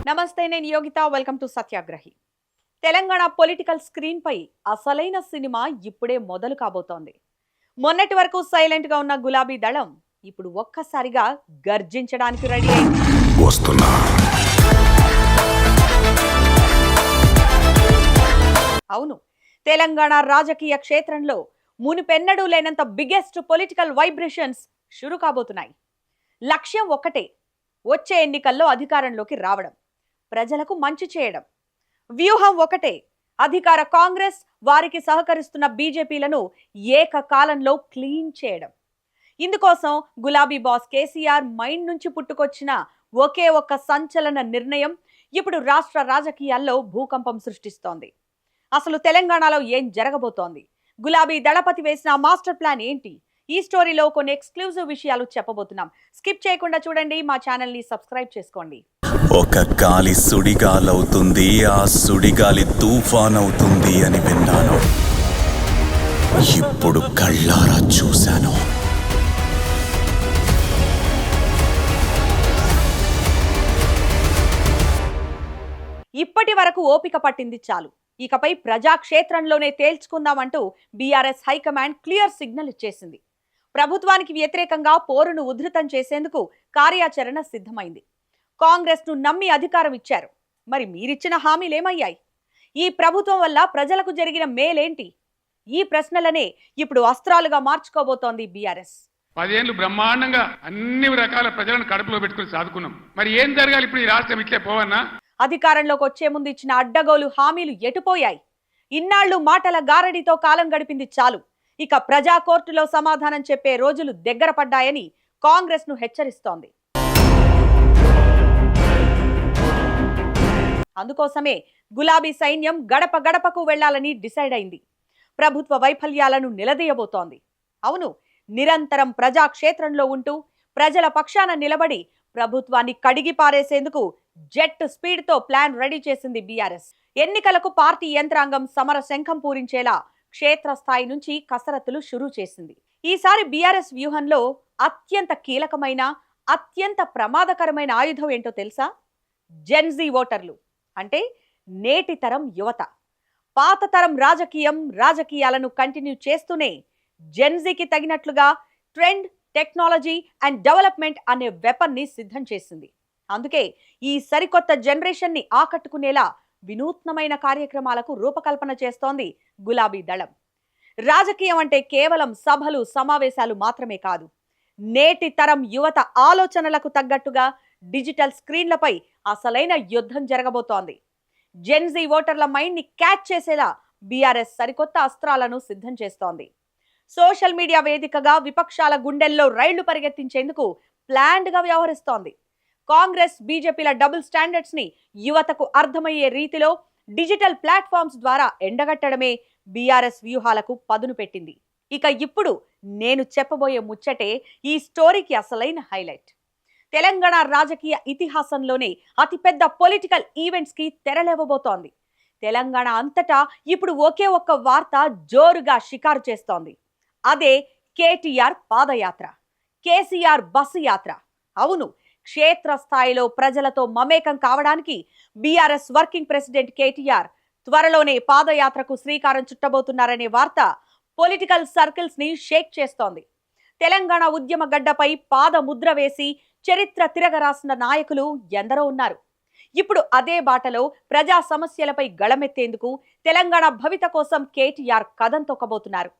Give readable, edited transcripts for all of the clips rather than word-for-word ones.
నమస్తే, నేను Yogita. Welcome to Satyagrahi. Telangana political screen పై అసలైన సినిమా ఇప్పుడే మొదలు కాబోతోంది. మొన్నటి వరకు సైలెంట్ గా ఉన్న గులాబీ దళం ఇప్పుడు ఒక్కసారిగా గర్జించడానికి రెడీ అయింది. అవును, తెలంగాణ రాజకీయ క్షేత్రంలో మునుపెన్నడూ లేనంత బిగ్గెస్ట్ పొలిటికల్ వైబ్రేషన్స్ షురు కాబోతున్నాయి. లక్ష్యం ఒక్కటే, వచ్చే ఎన్నికల్లో అధికారంలోకి రావడం, ప్రజలకు మంచి చేయడం. వ్యూహం ఒకటే, అధికార కాంగ్రెస్ వారికి సహకరిస్తున్న బీజేపీలను ఏకకాలంలో క్లీన్ చేయడం. ఇందుకోసం గులాబీ బాస్ కేసీఆర్ మైండ్ నుంచి పుట్టుకొచ్చిన ఒకే ఒక్క సంచలన నిర్ణయం ఇప్పుడు రాష్ట్ర రాజకీయాల్లో భూకంపం సృష్టిస్తోంది. అసలు తెలంగాణలో ఏం జరగబోతోంది? గులాబీ దళపతి వేసిన మాస్టర్ ప్లాన్ ఏంటి? ఈ స్టోరీలో కొన్ని ఎక్స్క్లూజివ్ విషయాలు చెప్పబోతున్నాం. స్కిప్ చేయకుండా చూడండి, మా ఛానల్ ని సబ్స్క్రైబ్ చేసుకోండి. ఒక గాలి సుడిగాలవుతుంది, ఆ సుడిగాలి తుఫాన్ అవుతుంది అని విన్నాను. ఇప్పుడు కళ్ళారా చూశాను. ఇప్పటి వరకు ఓపిక పట్టింది చాలు, ఇకపై ప్రజాక్షేత్రంలోనే తేల్చుకుందామంటూ బీఆర్ఎస్ హైకమాండ్ క్లియర్ సిగ్నల్ ఇచ్చేసింది. ప్రభుత్వానికి వ్యతిరేకంగా పోరును ఉధృతం చేసేందుకు కార్యాచరణ సిద్ధమైంది. కాంగ్రెస్ ను నమ్మి అధికారం ఇచ్చారు. మరి మీరిచ్చిన హామీలేమయ్యాయి? ఈ ప్రభుత్వం వల్ల ప్రజలకు జరిగిన మేలేంటి? ఈ ప్రశ్నలనే ఇప్పుడు అస్త్రాలుగా మార్చుకోబోతోంది బీఆర్ఎస్. 10 ఏళ్ళు బ్రహ్మాండంగా అన్ని రకాల ప్రజలను కడుపులో పెట్టుకుని సాదుకున్నాం. మరి ఏం జరగాలి ఇప్పుడు? ఈ రాష్ట్రం ఇట్లే పోవన్నా? అధికారంలోకి వచ్చే ముందు ఇచ్చిన అడ్డగోలు హామీలు ఎటుపోయాయి? ఇన్నాళ్లు మాటల గారడితో కాలం గడిపింది చాలు. ఇక ప్రజా కోర్టులో సమాధానం చెప్పే రోజులు దగ్గర పడ్డాయని కాంగ్రెస్ ను హెచ్చరిస్తోంది. అందుకోసమే గులాబీ సైన్యం గడప గడపకు వెళ్లాలని డిసైడ్ అయింది. ప్రభుత్వ వైఫల్యాలను నిలదీయబోతోంది. అవును, నిరంతరం ప్రజాక్షేత్రంలో ఉంటూ ప్రజల పక్షాన నిలబడి ప్రభుత్వాన్ని కడిగి పారేసేందుకు జెట్ స్పీడ్ తో ప్లాన్ రెడీ చేసింది బీఆర్ఎస్. ఎన్నికలకు పార్టీ యంత్రాంగం సమర శంఖం పూరించేలా క్షేత్రస్థాయి నుంచి కసరత్తులు షురూ చేసింది. ఈసారి బీఆర్ఎస్ వ్యూహంలో అత్యంత కీలకమైన, అత్యంత ప్రమాదకరమైన ఆయుధం ఏంటో తెలుసా? జెన్జీ ఓటర్లు, అంటే నేటి తరం యువత. పాత తరం రాజకీయాలను కంటిన్యూ చేస్తూనే జెన్జీకి తగినట్లుగా ట్రెండ్, టెక్నాలజీ అండ్ డెవలప్మెంట్ అనే వెపన్ ని సిద్ధం చేసింది. అందుకే ఈ సరికొత్త జనరేషన్ ని ఆకట్టుకునేలా వినూత్నమైన కార్యక్రమాలకు రూపకల్పన చేస్తోంది గులాబీ దళం. రాజకీయం అంటే కేవలం సభలు, సమావేశాలు మాత్రమే కాదు. నేటి తరం యువత ఆలోచనలకు తగ్గట్టుగా డిజిటల్ స్క్రీన్లపై అసలైన యుద్ధం జరగబోతోంది. జెన్జీ ఓటర్ల మైండ్ ని క్యాచ్ చేసేలా బీఆర్ఎస్ సరికొత్త అస్త్రాలను సిద్ధం చేస్తోంది. సోషల్ మీడియా వేదికగా విపక్షాల గుండెల్లో రైళ్లు పరిగెత్తించేందుకు ప్లాన్డ్ గా వ్యవహరిస్తోంది. కాంగ్రెస్, బీజేపీల డబుల్ స్టాండర్డ్స్ ని యువతకు అర్థమయ్యే రీతిలో డిజిటల్ ప్లాట్ఫామ్స్ ద్వారా ఎండగట్టడమే బీఆర్ఎస్ వ్యూహాలకు పదును పెట్టింది. ఇక ఇప్పుడు నేను చెప్పబోయే ముచ్చటే ఈ స్టోరీకి అసలైన హైలైట్. తెలంగాణ రాజకీయ ఇతిహాసంలోనే అతిపెద్ద పొలిటికల్ ఈవెంట్స్ కి తెరలేవబోతోంది. తెలంగాణ అంతటా ఇప్పుడు ఒకే ఒక్క వార్త జోరుగా షికారు చేస్తోంది. అదే కేటీఆర్ పాదయాత్ర, కేసీఆర్ బస్సు యాత్ర. అవును, క్షేత్రస్థాయిలో ప్రజలతో మమేకం కావడానికి బీఆర్ఎస్ వర్కింగ్ ప్రెసిడెంట్ కేటీఆర్ త్వరలోనే పాదయాత్రకు శ్రీకారం చుట్టబోతున్నారనే వార్త పొలిటికల్ సర్కిల్స్ ని షేక్ చేస్తోంది. తెలంగాణ ఉద్యమ గడ్డపై పాదముద్ర వేసి చరిత్ర తిరగరాసిన నాయకులు ఎందరో ఉన్నారు. ఇప్పుడు అదే బాటలో ప్రజా సమస్యలపై గళమెత్తేందుకు, తెలంగాణ భవిత కోసం కేటీఆర్ కదం తొక్కబోతున్నారు.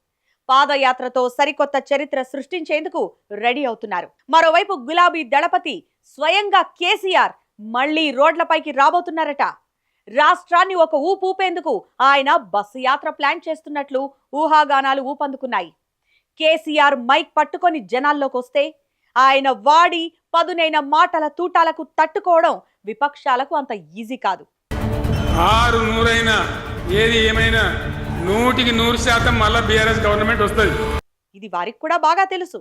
పాదయాత్రతో సరికొత్త చరిత్ర సృష్టించేందుకు రెడీ అవుతున్నారు. మరోవైపు గులాబీ దళపతి స్వయంగా కేసీఆర్ మళ్లీ రోడ్లపైకి రాబోతున్నారట. రాష్ట్రాన్ని ఒక ఊపేందుకు ఆయన బస్సు యాత్ర ప్లాన్ చేస్తున్నట్లు ఊహాగానాలు ఊపందుకున్నాయి. కేసీఆర్ మైక్ పట్టుకొని జనాల్లోకి వస్తే ఆయన వాడి పదునైన మాటల తూటాలకు తట్టుకోవడం విపక్షాలకు అంత ఈజీ కాదు. 100 ఏది ఏమైనా 100% మళ్ళా బీఆర్ఎస్ గవర్నమెంట్ వస్తుంది. ఇది వారికి కూడా బాగా తెలుసు.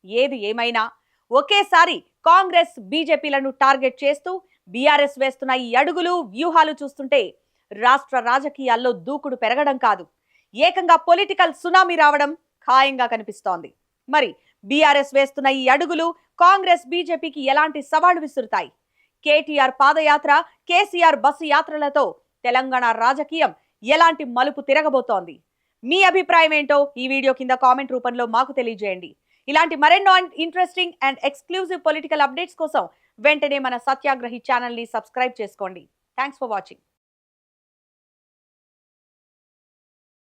ఏది ఏమైనా ఒకేసారి కాంగ్రెస్, బీజేపీలను టార్గెట్ చేస్తూ బీఆర్ఎస్ వేస్తున్న ఈ అడుగులు, వ్యూహాలు చూస్తుంటే రాష్ట్ర రాజకీయాల్లో దూకుడు పెరగడం కాదు, ఏకంగా పొలిటికల్ సునామీ రావడం ఖాయంగా కనిపిస్తోంది. మరి బీఆర్ఎస్ వేస్తున్న ఈ అడుగులు కాంగ్రెస్, బీజేపీకి ఎలాంటి సవాళ్లు విసురుతాయి? కేటీఆర్ పాదయాత్ర, కేసీఆర్ బస్సు యాత్రలతో తెలంగాణ రాజకీయం ఎలాంటి మలుపు తిరగబోతోంది? మీ అభిప్రాయం ఏంటో ఈ వీడియో కింద కామెంట్ రూపంలో మాకు తెలియజేయండి. ఇలాంటి మరెన్నో interesting and exclusive political updates కోసం వెంటనే మన సత్యాగ్రహి ఛానల్ ని సబ్స్క్రైబ్ చేసుకోండి. Thanks for watching.